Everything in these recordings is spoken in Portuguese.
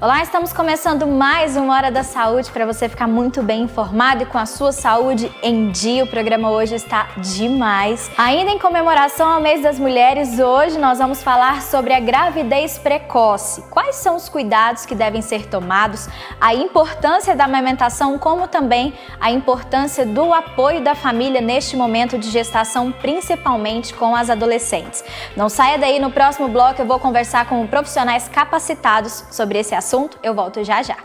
Olá, estamos começando mais uma Hora da Saúde para você ficar muito bem informado e com a sua saúde em dia. O programa hoje está demais. Ainda em comemoração ao Mês das Mulheres, hoje nós vamos falar sobre a gravidez precoce. Quais são os cuidados que devem ser tomados, a importância da amamentação, como também a importância do apoio da família neste momento de gestação, principalmente com as adolescentes. Não saia daí, no próximo bloco eu vou conversar com profissionais capacitados sobre esse assunto. Eu volto já já.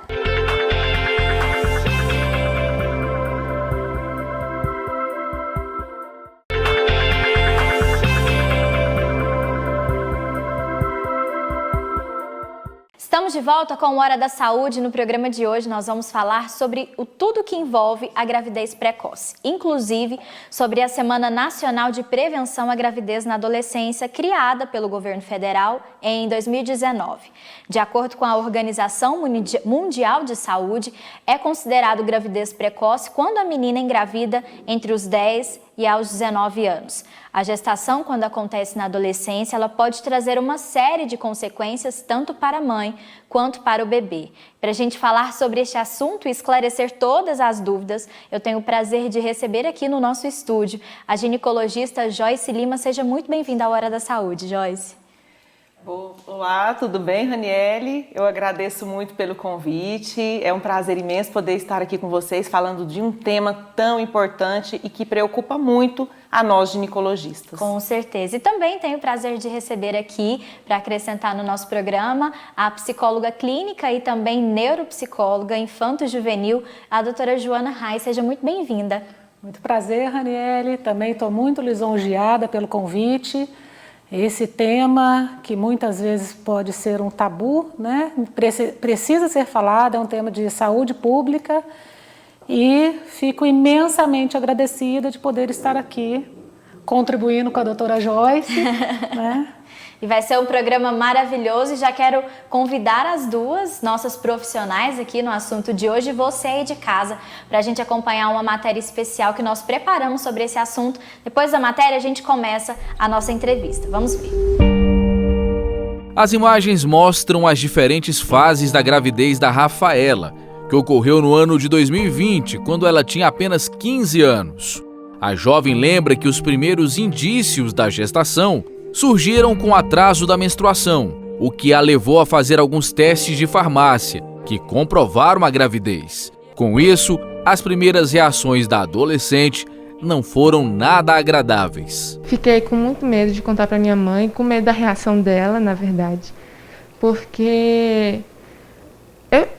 Estamos de volta com Hora da Saúde. No programa de hoje nós vamos falar sobre tudo que envolve a gravidez precoce, inclusive sobre a Semana Nacional de Prevenção à Gravidez na Adolescência, criada pelo governo federal em 2019. De acordo com a Organização Mundial de Saúde, é considerado gravidez precoce quando a menina engravida entre os 10 e aos 19 anos. A gestação, quando acontece na adolescência, ela pode trazer uma série de consequências tanto para a mãe quanto para o bebê. Para a gente falar sobre este assunto e esclarecer todas as dúvidas, eu tenho o prazer de receber aqui no nosso estúdio a ginecologista Joyce Lima. Seja muito bem-vinda à Hora da Saúde, Joyce. Olá, tudo bem, Raniele? Eu agradeço muito pelo convite. É um prazer imenso poder estar aqui com vocês falando de um tema tão importante e que preocupa muito a nós ginecologistas. Com certeza. E também tenho o prazer de receber aqui, para acrescentar no nosso programa, a psicóloga clínica e também neuropsicóloga infanto-juvenil, a doutora Joana Reis. Seja muito bem-vinda. Muito prazer, Raniele. Também estou muito lisonjeada pelo convite. Esse tema, que muitas vezes pode ser um tabu, né? Precisa ser falado, é um tema de saúde pública e fico imensamente agradecida de poder estar aqui contribuindo com a doutora Joyce, né? E vai ser um programa maravilhoso e já quero convidar as duas nossas profissionais aqui no assunto de hoje, você aí de casa, para a gente acompanhar uma matéria especial que nós preparamos sobre esse assunto. Depois da matéria a gente começa a nossa entrevista. Vamos ver. As imagens mostram as diferentes fases da gravidez da Rafaela, que ocorreu no ano de 2020, quando ela tinha apenas 15 anos. A jovem lembra que os primeiros indícios da gestação surgiram com o atraso da menstruação, o que a levou a fazer alguns testes de farmácia, que comprovaram a gravidez. Com isso, as primeiras reações da adolescente não foram nada agradáveis. Fiquei com muito medo de contar para minha mãe, com medo da reação dela, na verdade, porque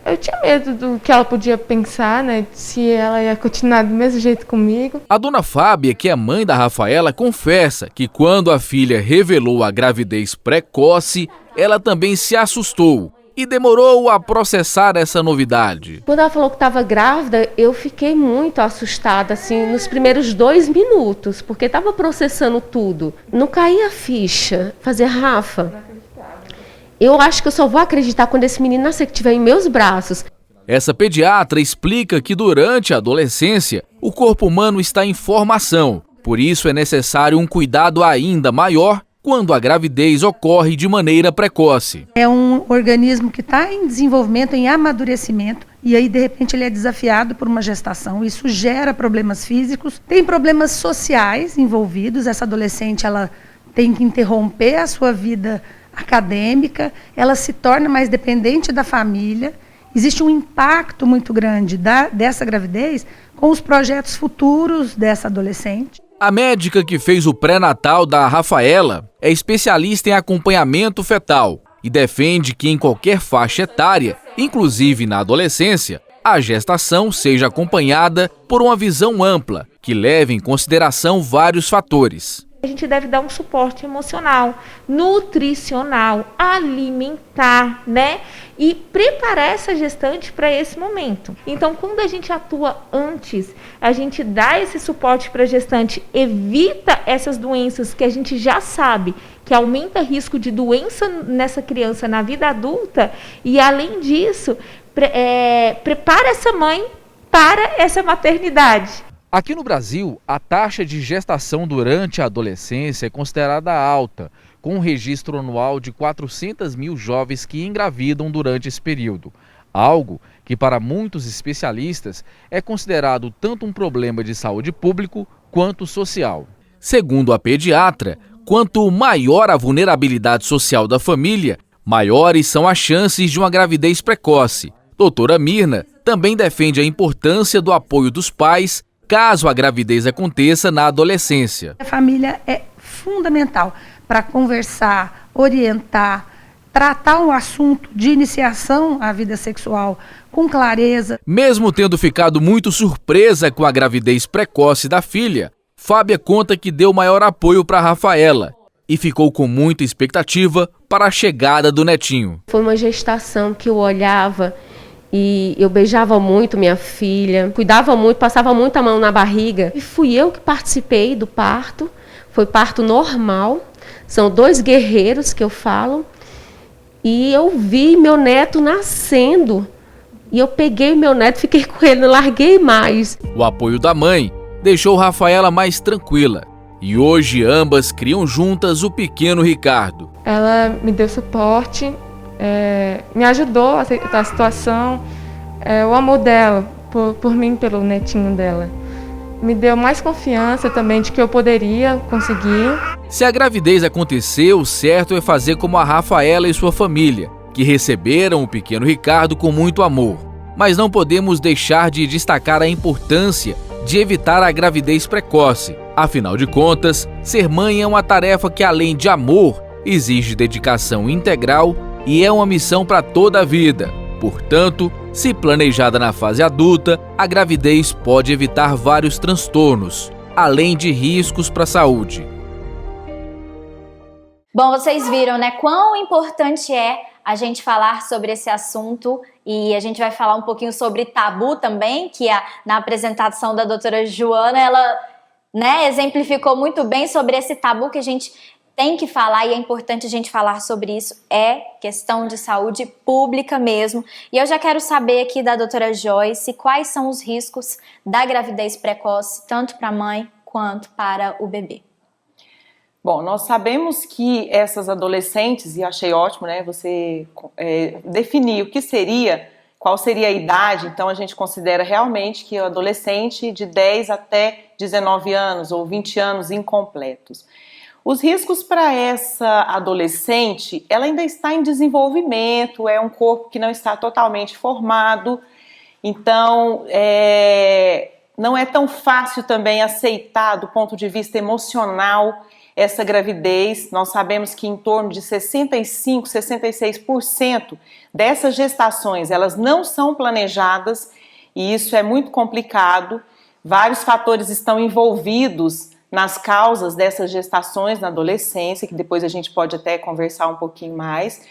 eu tinha medo do que ela podia pensar, né? Se ela ia continuar do mesmo jeito comigo. A dona Fábia, que é mãe da Rafaela, confessa que quando a filha revelou a gravidez precoce, ela também se assustou e demorou a processar essa novidade. Quando ela falou que estava grávida, eu fiquei muito assustada, assim, nos primeiros 2 minutos, porque estava processando tudo. Não caía a ficha. Fazer, Rafa, eu acho que eu só vou acreditar quando esse menino nascer, que estiver em meus braços. Essa pediatra explica que durante a adolescência, o corpo humano está em formação. Por isso é necessário um cuidado ainda maior quando a gravidez ocorre de maneira precoce. É um organismo que está em desenvolvimento, em amadurecimento, e aí de repente ele é desafiado por uma gestação. Isso gera problemas físicos, tem problemas sociais envolvidos. Essa adolescente, ela tem que interromper a sua vida acadêmica, ela se torna mais dependente da família. Existe um impacto muito grande dessa gravidez com os projetos futuros dessa adolescente. A médica que fez o pré-natal da Rafaela é especialista em acompanhamento fetal e defende que em qualquer faixa etária, inclusive na adolescência, a gestação seja acompanhada por uma visão ampla, que leve em consideração vários fatores. A gente deve dar um suporte emocional, nutricional, alimentar, né? E preparar essa gestante para esse momento. Então, quando a gente atua antes, a gente dá esse suporte para a gestante, evita essas doenças que a gente já sabe que aumenta o risco de doença nessa criança na vida adulta. E, além disso, prepara essa mãe para essa maternidade. Aqui no Brasil, a taxa de gestação durante a adolescência é considerada alta, com um registro anual de 400 mil jovens que engravidam durante esse período. Algo que, para muitos especialistas, é considerado tanto um problema de saúde público quanto social. Segundo a pediatra, quanto maior a vulnerabilidade social da família, maiores são as chances de uma gravidez precoce. Doutora Mirna também defende a importância do apoio dos pais caso a gravidez aconteça na adolescência. A família é fundamental para conversar, orientar, tratar um assunto de iniciação à vida sexual com clareza. Mesmo tendo ficado muito surpresa com a gravidez precoce da filha, Fábia conta que deu maior apoio para Rafaela e ficou com muita expectativa para a chegada do netinho. Foi uma gestação que eu olhava e eu beijava muito minha filha, cuidava muito, passava muito a mão na barriga. E fui eu que participei do parto, foi parto normal, são 2 guerreiros que eu falo. E eu vi meu neto nascendo. E eu peguei meu neto, fiquei com ele, não larguei mais. O apoio da mãe deixou Rafaela mais tranquila. E hoje ambas criam juntas o pequeno Ricardo. Ela me deu suporte, me ajudou a aceitar a situação, o amor dela por mim, pelo netinho dela. Me deu mais confiança também de que eu poderia conseguir. Se a gravidez acontecer, o certo é fazer como a Rafaela e sua família, que receberam o pequeno Ricardo com muito amor. Mas não podemos deixar de destacar a importância de evitar a gravidez precoce. Afinal de contas, ser mãe é uma tarefa que, além de amor, exige dedicação integral e é uma missão para toda a vida. Portanto, se planejada na fase adulta, a gravidez pode evitar vários transtornos, além de riscos para a saúde. Bom, vocês viram, né, quão importante é a gente falar sobre esse assunto, e a gente vai falar um pouquinho sobre tabu também, que na apresentação da doutora Joana, ela, né, exemplificou muito bem sobre esse tabu que a gente tem que falar, e é importante a gente falar sobre isso, é questão de saúde pública mesmo. E eu já quero saber aqui da doutora Joyce quais são os riscos da gravidez precoce, tanto para a mãe quanto para o bebê. Bom, nós sabemos que essas adolescentes, e achei ótimo, né, você definir qual seria a idade. Então a gente considera realmente que o adolescente de 10 até 19 anos ou 20 anos incompletos. Os riscos para essa adolescente, ela ainda está em desenvolvimento, é um corpo que não está totalmente formado, então não é tão fácil também aceitar do ponto de vista emocional essa gravidez. Nós sabemos que em torno de 65%, 66% dessas gestações, elas não são planejadas e isso é muito complicado. Vários fatores estão envolvidos nas causas dessas gestações na adolescência, que depois a gente pode até conversar um pouquinho mais.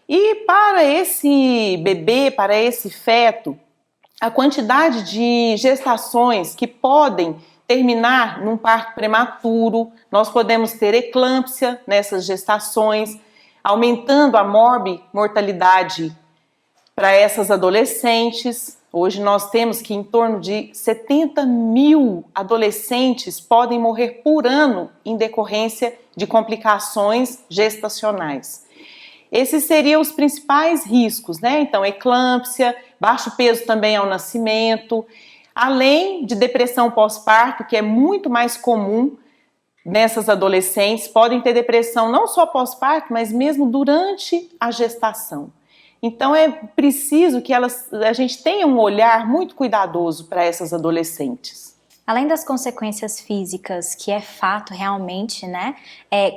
E para esse bebê, para esse feto, a quantidade de gestações que podem terminar num parto prematuro, nós podemos ter eclâmpsia nessas gestações, aumentando a mortalidade para essas adolescentes. Hoje nós temos que em torno de 70 mil adolescentes podem morrer por ano em decorrência de complicações gestacionais. Esses seriam os principais riscos, né? Então, eclâmpsia, baixo peso também ao nascimento, além de depressão pós-parto, que é muito mais comum nessas adolescentes, podem ter depressão não só pós-parto, mas mesmo durante a gestação. Então é preciso que a gente tenha um olhar muito cuidadoso para essas adolescentes. Além das consequências físicas, que é fato realmente, né?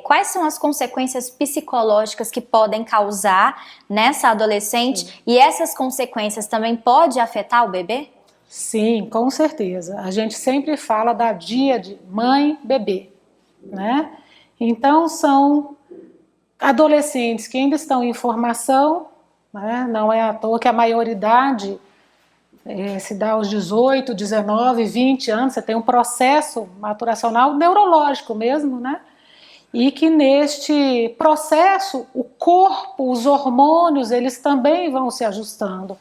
Quais são as consequências psicológicas que podem causar nessa adolescente? Sim. E essas consequências também podem afetar o bebê? Sim, com certeza. A gente sempre fala da dia de mãe-bebê, né? Então são adolescentes que ainda estão em formação, né? Não é à toa que a maioridade se dá aos 18, 19, 20 anos, você tem um processo maturacional neurológico mesmo, né? E que neste processo o corpo, os hormônios, eles também vão se ajustando.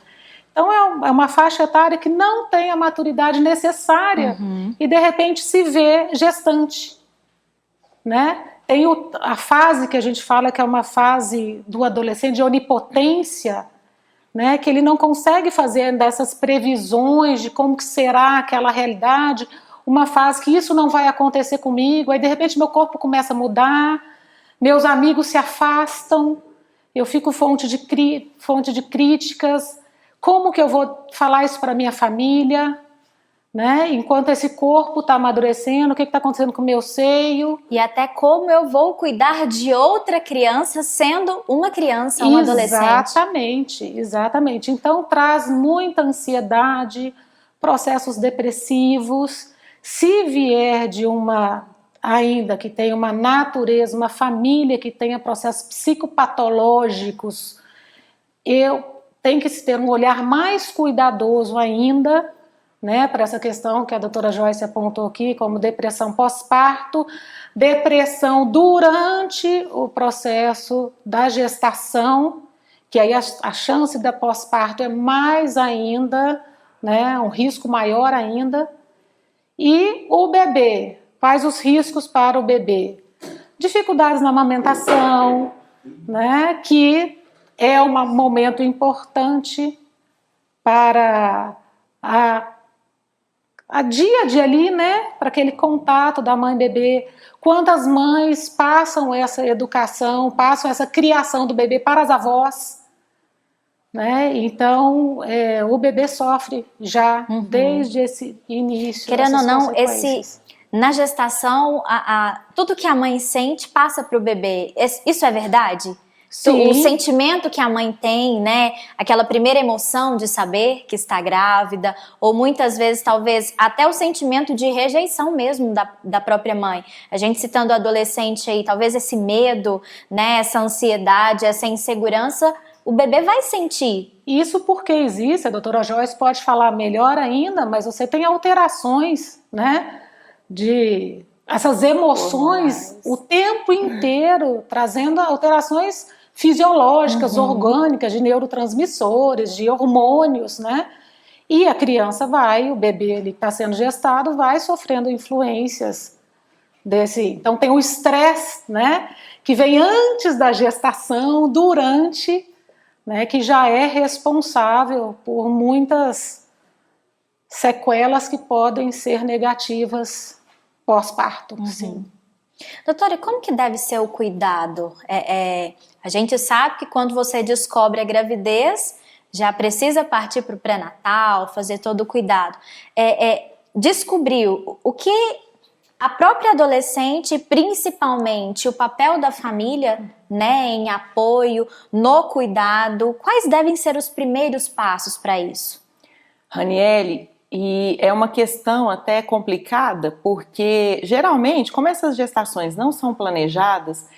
Então é uma faixa etária que não tem a maturidade necessária e de repente se vê gestante, né? Tem a fase que a gente fala que é uma fase do adolescente de onipotência, né, que ele não consegue fazer dessas previsões de como que será aquela realidade, uma fase que isso não vai acontecer comigo, aí de repente meu corpo começa a mudar, meus amigos se afastam, eu fico fonte de críticas, como que eu vou falar isso para minha família, né? Enquanto esse corpo está amadurecendo, o que está acontecendo com o meu seio. E até como eu vou cuidar de outra criança sendo uma criança, um adolescente. Exatamente. Então traz muita ansiedade, processos depressivos. Se vier de ainda que tenha uma natureza, uma família que tenha processos psicopatológicos, tem que se ter um olhar mais cuidadoso ainda, né, para essa questão que a doutora Joyce apontou aqui, como depressão pós-parto, depressão durante o processo da gestação, que aí a chance da pós-parto é mais ainda, né, um risco maior ainda. E o bebê, quais os riscos para o bebê? Dificuldades na amamentação, né, que é um momento importante para a dia a dia ali, né, para aquele contato da mãe e bebê. Quantas mães passam essa educação, passam essa criação do bebê para as avós, né? Então o bebê sofre já desde esse início. Querendo ou não, na gestação, tudo que a mãe sente passa para o bebê. Isso é verdade? Sim. O sentimento que a mãe tem, né? Aquela primeira emoção de saber que está grávida, ou muitas vezes, talvez, até o sentimento de rejeição mesmo da própria mãe. A gente citando o adolescente aí, talvez esse medo, né? Essa ansiedade, essa insegurança, o bebê vai sentir. Isso porque existe, a doutora Joyce pode falar melhor ainda, mas você tem alterações, né? De essas emoções o tempo inteiro, trazendo alterações fisiológicas, orgânicas, de neurotransmissores, de hormônios, né? E a criança o bebê ele que está sendo gestado, vai sofrendo influências desse. Então tem o estresse, né? Que vem antes da gestação, durante, né? Que já é responsável por muitas sequelas que podem ser negativas pós-parto, sim. Doutora, como que deve ser o cuidado? A gente sabe que quando você descobre a gravidez, já precisa partir para o pré-natal, fazer todo o cuidado. Descobriu o que a própria adolescente, principalmente o papel da família, né, em apoio, no cuidado, quais devem ser os primeiros passos para isso? Raniele, e é uma questão até complicada, porque geralmente, como essas gestações não são planejadas,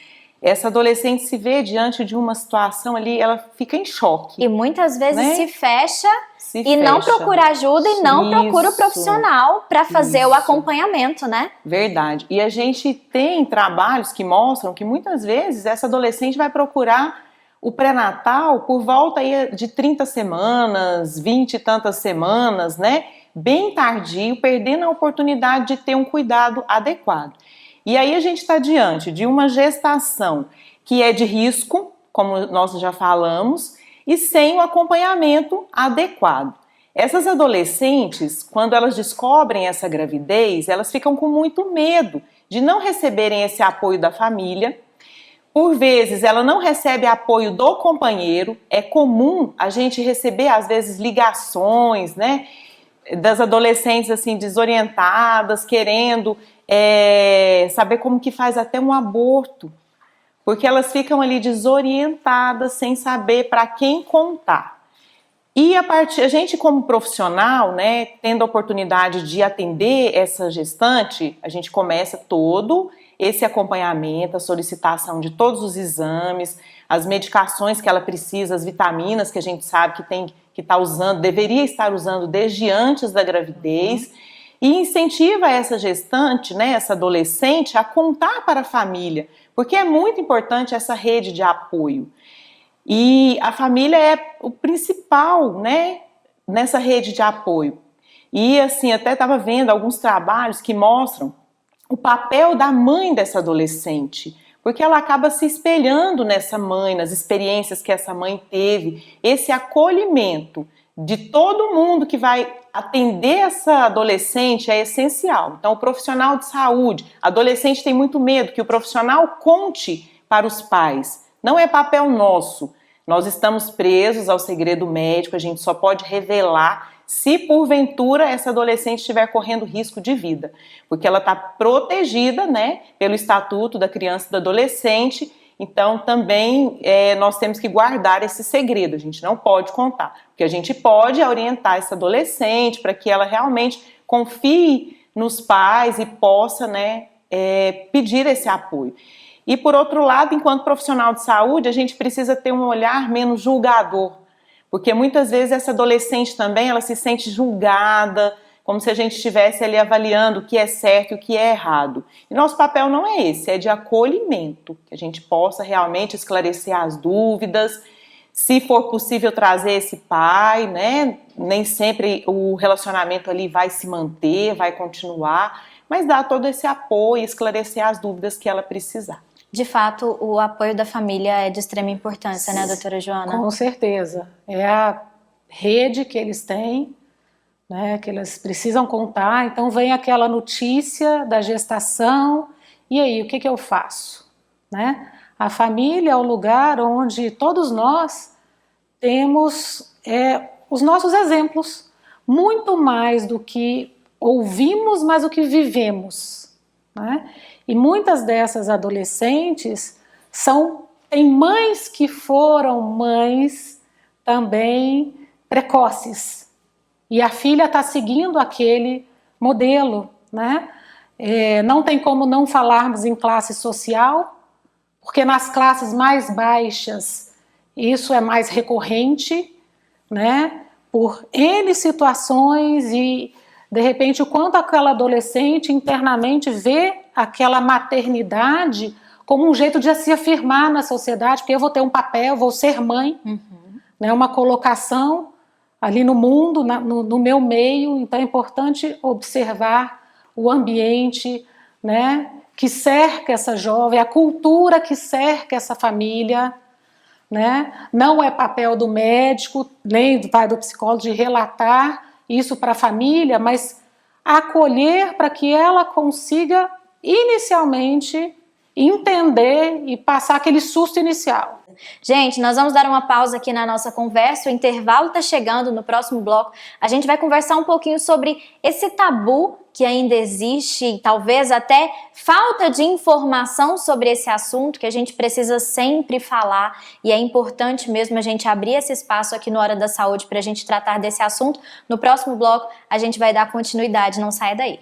essa adolescente se vê diante de uma situação ali, ela fica em choque. E muitas vezes, né, se fecha e não procura ajuda e não procura o profissional para fazer o acompanhamento, né? Verdade. E a gente tem trabalhos que mostram que muitas vezes essa adolescente vai procurar o pré-natal por volta aí de 30 semanas, 20 e tantas semanas, né? Bem tardio, perdendo a oportunidade de ter um cuidado adequado. E aí a gente está diante de uma gestação que é de risco, como nós já falamos, e sem o acompanhamento adequado. Essas adolescentes, quando elas descobrem essa gravidez, elas ficam com muito medo de não receberem esse apoio da família. Por vezes, ela não recebe apoio do companheiro. É comum a gente receber, às vezes, ligações, né, das adolescentes assim desorientadas, querendo saber como que faz até um aborto, porque elas ficam ali desorientadas, sem saber para quem contar. E a gente como profissional, né, tendo a oportunidade de atender essa gestante, a gente começa todo esse acompanhamento, a solicitação de todos os exames, as medicações que ela precisa, as vitaminas que a gente sabe que está usando, deveria estar usando desde antes da gravidez, e incentiva essa gestante, né, essa adolescente, a contar para a família, porque é muito importante essa rede de apoio. E a família é o principal, né, nessa rede de apoio. E assim, até estava vendo alguns trabalhos que mostram o papel da mãe dessa adolescente, porque ela acaba se espelhando nessa mãe, nas experiências que essa mãe teve, esse acolhimento de todo mundo que vai atender essa adolescente é essencial. Então, o profissional de saúde, adolescente tem muito medo que o profissional conte para os pais. Não é papel nosso. Nós estamos presos ao segredo médico, a gente só pode revelar se porventura essa adolescente estiver correndo risco de vida, porque ela está protegida, né, pelo Estatuto da Criança e do Adolescente. Então também nós temos que guardar esse segredo, a gente não pode contar, porque a gente pode orientar essa adolescente para que ela realmente confie nos pais e possa, né, pedir esse apoio. E por outro lado, enquanto profissional de saúde, a gente precisa ter um olhar menos julgador, porque muitas vezes essa adolescente também, ela se sente julgada, como se a gente estivesse ali avaliando o que é certo e o que é errado. E nosso papel não é esse, é de acolhimento, que a gente possa realmente esclarecer as dúvidas, se for possível trazer esse pai, né? Nem sempre o relacionamento ali vai se manter, vai continuar, mas dar todo esse apoio e esclarecer as dúvidas que ela precisar. De fato, o apoio da família é de extrema importância, né, doutora Joana? Com certeza. É a rede que eles têm, né, que eles precisam contar. Então vem aquela notícia da gestação, e aí, o que eu faço? Né? A família é o lugar onde todos nós temos os nossos exemplos, muito mais do que ouvimos, mas do que vivemos, né? E muitas dessas adolescentes têm mães que foram mães também precoces. E a filha está seguindo aquele modelo, né? Não tem como não falarmos em classe social, porque nas classes mais baixas isso é mais recorrente, né? Por N situações e, de repente, o quanto aquela adolescente internamente vê aquela maternidade como um jeito de se afirmar na sociedade, porque eu vou ter um papel, vou ser mãe, né, uma colocação ali no mundo, no meu meio. Então é importante observar o ambiente, né, que cerca essa jovem, a cultura que cerca essa família, né? Não é papel do médico, nem do pai do psicólogo de relatar isso para a família, mas acolher para que ela consiga inicialmente entender e passar aquele susto inicial. Gente, nós vamos dar uma pausa aqui na nossa conversa, o intervalo está chegando. No próximo bloco a gente vai conversar um pouquinho sobre esse tabu que ainda existe, talvez até falta de informação sobre esse assunto, que a gente precisa sempre falar, e é importante mesmo a gente abrir esse espaço aqui no Hora da Saúde para a gente tratar desse assunto. No próximo bloco a gente vai dar continuidade, não saia daí.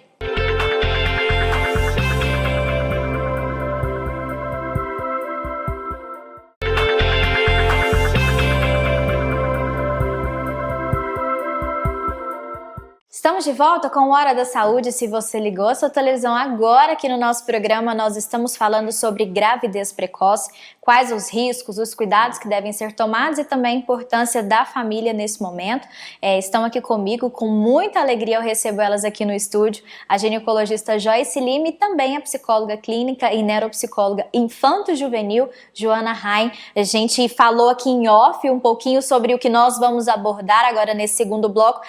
Estamos de volta com o Hora da Saúde. Se você ligou a sua televisão agora, aqui no nosso programa nós estamos falando sobre gravidez precoce, quais os riscos, os cuidados que devem ser tomados e também a importância da família nesse momento. Estão aqui comigo, com muita alegria eu recebo elas aqui no estúdio, a ginecologista Joyce Lima e também a psicóloga clínica e neuropsicóloga infanto-juvenil, Joana Rain. A gente falou aqui em off um pouquinho sobre o que nós vamos abordar agora nesse segundo bloco,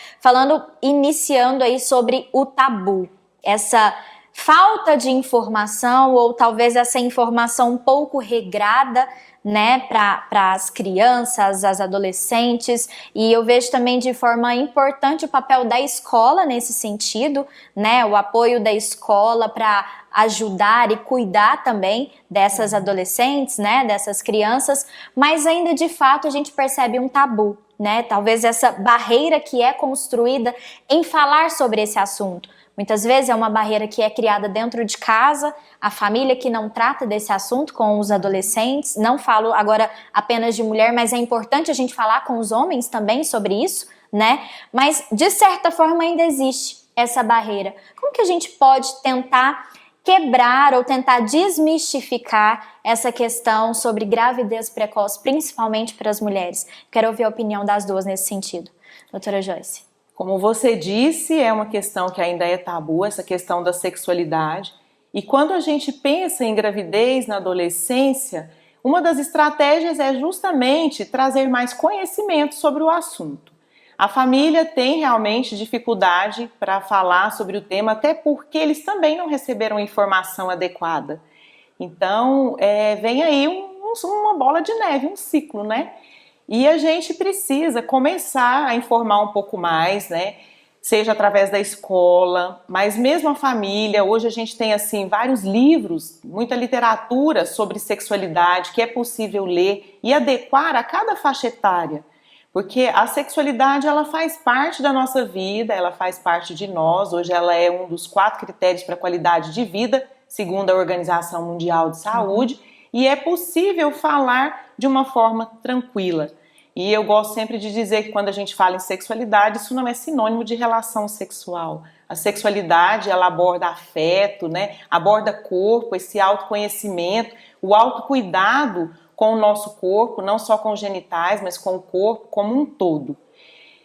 iniciando aí sobre o tabu, essa falta de informação ou talvez essa informação um pouco regrada, né, para as crianças, as adolescentes. E eu vejo também de forma importante o papel da escola nesse sentido, né, o apoio da escola para ajudar e cuidar também dessas adolescentes, né, dessas crianças, mas ainda de fato a gente percebe um tabu, né? Talvez essa barreira que é construída em falar sobre esse assunto. Muitas vezes é uma barreira que é criada dentro de casa, a família que não trata desse assunto com os adolescentes. Não falo agora apenas de mulher, mas é importante a gente falar com os homens também sobre isso, né? Mas de certa forma ainda existe essa barreira. Como que a gente pode tentar quebrar ou tentar desmistificar essa questão sobre gravidez precoce, principalmente para as mulheres? Quero ouvir a opinião das duas nesse sentido. Doutora Joyce. Como você disse, é uma questão que ainda é tabu, essa questão da sexualidade. E quando a gente pensa em gravidez na adolescência, uma das estratégias é justamente trazer mais conhecimento sobre o assunto. A família tem realmente dificuldade para falar sobre o tema, até porque eles também não receberam informação adequada. Então, vem aí uma bola de neve, um ciclo, né? E a gente precisa começar a informar um pouco mais, né? Seja através da escola, mas mesmo a família. Hoje a gente tem assim vários livros, muita literatura sobre sexualidade que é possível ler e adequar a cada faixa etária, porque a sexualidade ela faz parte da nossa vida, ela faz parte de nós. Hoje ela é um dos 4 critérios para a qualidade de vida, segundo a Organização Mundial de Saúde, e é possível falar de uma forma tranquila. E eu gosto sempre de dizer que quando a gente fala em sexualidade, isso não é sinônimo de relação sexual. A sexualidade, ela aborda afeto, né? Aborda corpo, esse autoconhecimento, o autocuidado com o nosso corpo, não só com os genitais, mas com o corpo como um todo.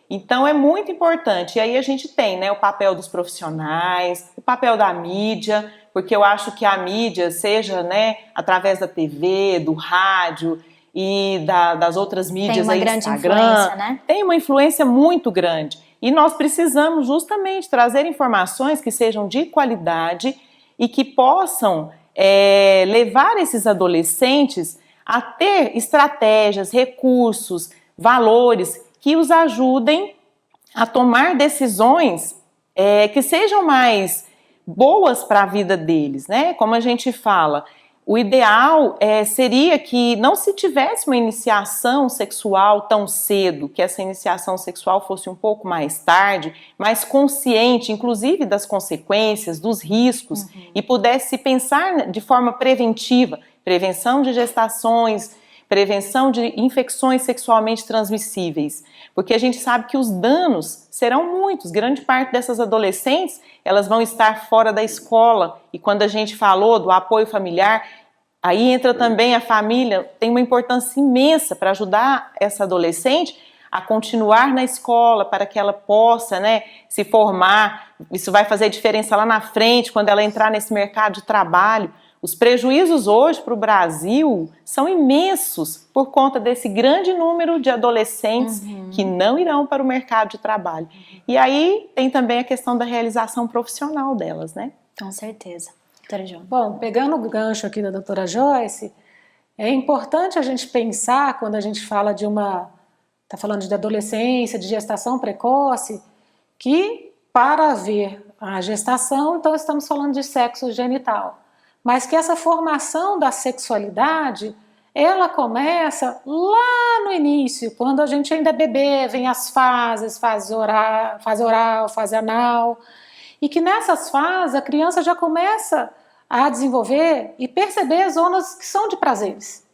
Então é muito importante. E aí a gente tem, né, o papel dos profissionais, o papel da mídia, porque eu acho que a mídia, seja, né, através da TV, do rádio, e das outras mídias, tem uma grande influência, né? Tem uma influência muito grande. E nós precisamos justamente trazer informações que sejam de qualidade e que possam levar esses adolescentes a ter estratégias, recursos, valores que os ajudem a tomar decisões que sejam mais boas para a vida deles, né? Como a gente fala, o ideal seria que não se tivesse uma iniciação sexual tão cedo, que essa iniciação sexual fosse um pouco mais tarde, mais consciente, inclusive das consequências, dos riscos, e pudesse pensar de forma preventiva, prevenção de gestações, prevenção de infecções sexualmente transmissíveis, porque a gente sabe que os danos serão muitos. Grande parte dessas adolescentes, elas vão estar fora da escola, e quando a gente falou do apoio familiar, aí entra também a família, tem uma importância imensa para ajudar essa adolescente a continuar na escola, para que ela possa, né, se formar. Isso vai fazer diferença lá na frente, quando ela entrar nesse mercado de trabalho. Os prejuízos hoje para o Brasil são imensos por conta desse grande número de adolescentes que não irão para o mercado de trabalho. E aí tem também a questão da realização profissional delas, né? Com certeza. Doutora Jo. Bom, pegando o gancho aqui da doutora Joyce, é importante a gente pensar, quando a gente fala está falando de adolescência, de gestação precoce, que para haver a gestação, então estamos falando de sexo genital. Mas que essa formação da sexualidade, ela começa lá no início, quando a gente ainda é bebê, vem as fases, fase oral, fase anal, e que nessas fases a criança já começa a desenvolver e perceber zonas que são de prazeres,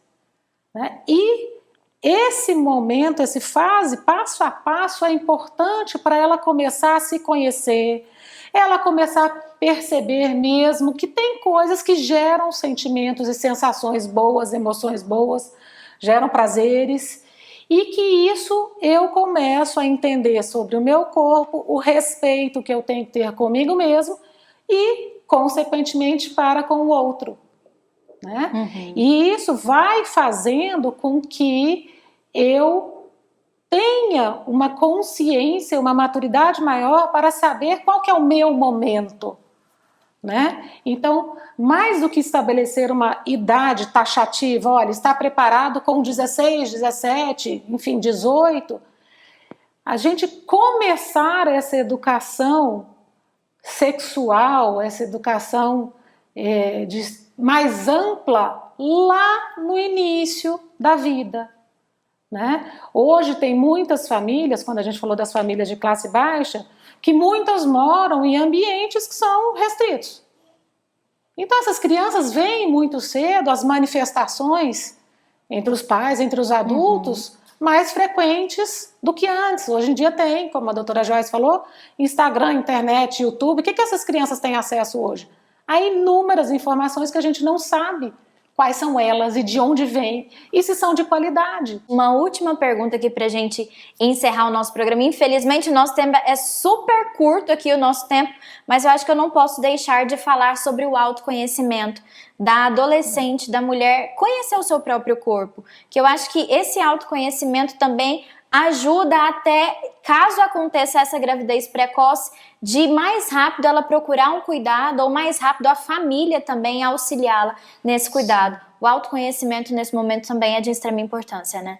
né? E esse momento, essa fase, passo a passo, é importante para ela começar a se conhecer, ela começar a perceber mesmo que tem coisas que geram sentimentos e sensações boas, emoções boas, geram prazeres, e que isso eu começo a entender sobre o meu corpo, o respeito que eu tenho que ter comigo mesmo e, consequentemente, para com o outro, né? E isso vai fazendo com que eu tenha uma consciência, uma maturidade maior para saber qual que é o meu momento, né? Então, mais do que estabelecer uma idade taxativa, olha, está preparado com 16, 17, enfim, 18, a gente começar essa educação sexual, essa educação mais ampla lá no início da vida, né? Hoje tem muitas famílias, quando a gente falou das famílias de classe baixa, que muitas moram em ambientes que são restritos. Então essas crianças veem muito cedo as manifestações entre os pais, entre os adultos, mais frequentes do que antes. Hoje em dia tem, como a doutora Joyce falou, Instagram, internet, YouTube. O que essas crianças têm acesso hoje? A inúmeras informações que a gente não sabe quais são elas e de onde vêm e se são de qualidade. Uma última pergunta aqui pra gente encerrar o nosso programa. Infelizmente o nosso tempo é super curto aqui, o nosso tempo, mas eu acho que eu não posso deixar de falar sobre o autoconhecimento da adolescente, da mulher, conhecer o seu próprio corpo. Que eu acho que esse autoconhecimento também ajuda até, caso aconteça essa gravidez precoce, de mais rápido ela procurar um cuidado ou mais rápido a família também auxiliá-la nesse cuidado. O autoconhecimento nesse momento também é de extrema importância, né?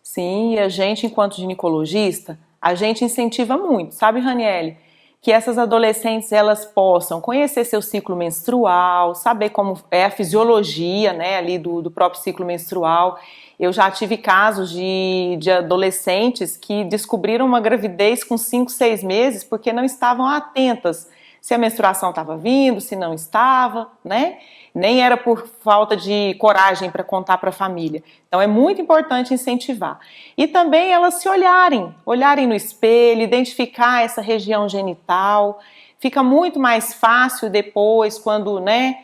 Sim, e a gente, enquanto ginecologista, a gente incentiva muito, sabe, Raniele? Que essas adolescentes, elas possam conhecer seu ciclo menstrual, saber como é a fisiologia, né, ali do próprio ciclo menstrual. Eu já tive casos de adolescentes que descobriram uma gravidez com 5, 6 meses porque não estavam atentas se a menstruação estava vindo, se não estava, né? Nem era por falta de coragem para contar para a família. Então é muito importante incentivar. E também elas se olharem no espelho, identificar essa região genital. Fica muito mais fácil depois, quando, né,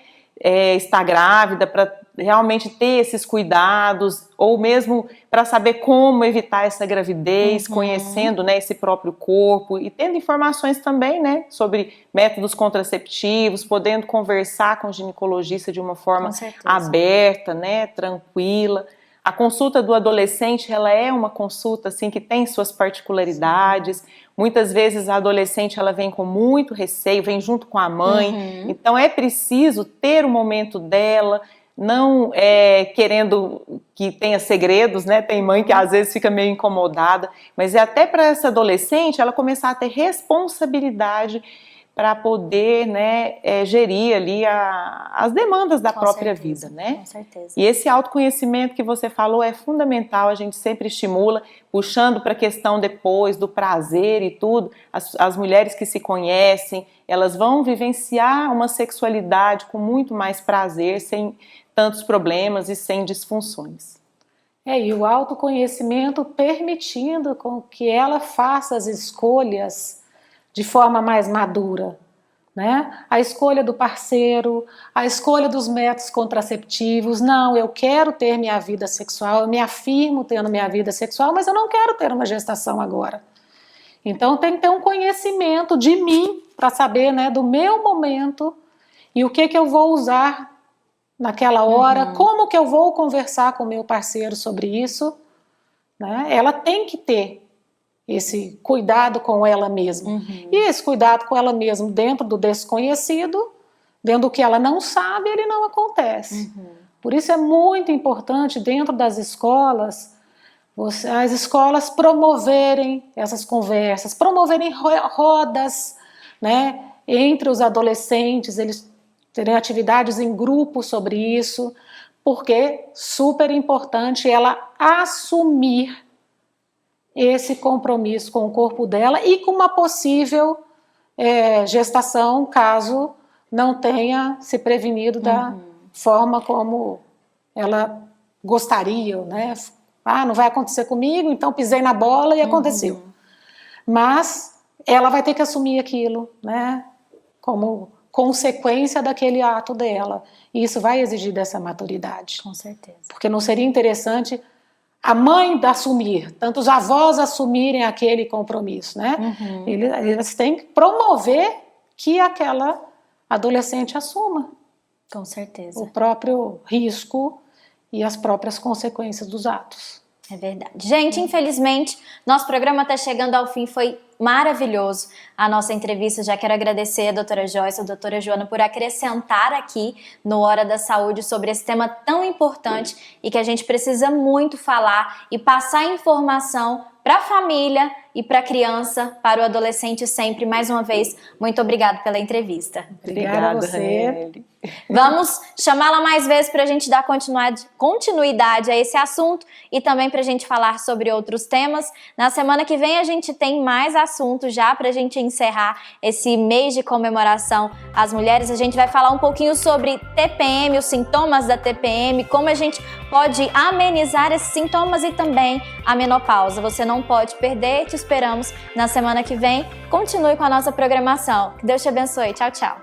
está grávida, para realmente ter esses cuidados, ou mesmo para saber como evitar essa gravidez, conhecendo, né, esse próprio corpo e tendo informações também, né, sobre métodos contraceptivos, podendo conversar com o ginecologista de uma forma aberta, né, tranquila. A consulta do adolescente, ela é uma consulta assim que tem suas particularidades. Sim. Muitas vezes a adolescente ela vem com muito receio, vem junto com a mãe. Então é preciso ter o momento dela, não querendo que tenha segredos, né? Tem mãe que às vezes fica meio incomodada, mas é até para essa adolescente ela começar a ter responsabilidade para poder, né, gerir ali as demandas da própria vida, né? Com certeza. E esse autoconhecimento que você falou é fundamental, a gente sempre estimula, puxando para a questão depois do prazer e tudo, as mulheres que se conhecem, elas vão vivenciar uma sexualidade com muito mais prazer, sem tantos problemas e sem disfunções. E o autoconhecimento permitindo com que ela faça as escolhas de forma mais madura, né? A escolha do parceiro, a escolha dos métodos contraceptivos. Não, eu quero ter minha vida sexual, eu me afirmo tendo minha vida sexual, mas eu não quero ter uma gestação agora. Então tem que ter um conhecimento de mim para saber, né, do meu momento e o que eu vou usar naquela hora, como que eu vou conversar com o meu parceiro sobre isso, né? Ela tem que ter esse cuidado com ela mesma. E esse cuidado com ela mesma dentro do desconhecido, dentro do que ela não sabe, ele não acontece. Por isso é muito importante dentro das escolas, as escolas promoverem essas conversas, promoverem rodas, né, entre os adolescentes, eles terem atividades em grupo sobre isso, porque é super importante ela assumir esse compromisso com o corpo dela e com uma possível gestação, caso não tenha se prevenido da forma como ela gostaria, né? Não vai acontecer comigo, então pisei na bola e aconteceu. Mas ela vai ter que assumir aquilo, né? Como consequência daquele ato dela. E isso vai exigir dessa maturidade. Com certeza. Porque não seria interessante a mãe assumir, tanto os avós assumirem aquele compromisso, né? Eles têm que promover que aquela adolescente assuma. Com certeza. O próprio risco e as próprias consequências dos atos. É verdade. Gente, infelizmente, nosso programa está chegando ao fim, foi maravilhoso a nossa entrevista. Já quero agradecer a doutora Joyce, a doutora Joana por acrescentar aqui no Hora da Saúde sobre esse tema tão importante e que a gente precisa muito falar e passar informação para a família e para a criança, para o adolescente sempre. Mais uma vez, muito obrigada pela entrevista. Obrigada a você. Vamos chamá-la mais vezes para a gente dar continuidade a esse assunto e também para a gente falar sobre outros temas. Na semana que vem a gente tem mais assuntos já para a gente encerrar esse mês de comemoração às mulheres. A gente vai falar um pouquinho sobre TPM, os sintomas da TPM, como a gente pode amenizar esses sintomas e também a menopausa. Você não pode perder, te esperamos na semana que vem. Continue com a nossa programação. Que Deus te abençoe. Tchau, tchau.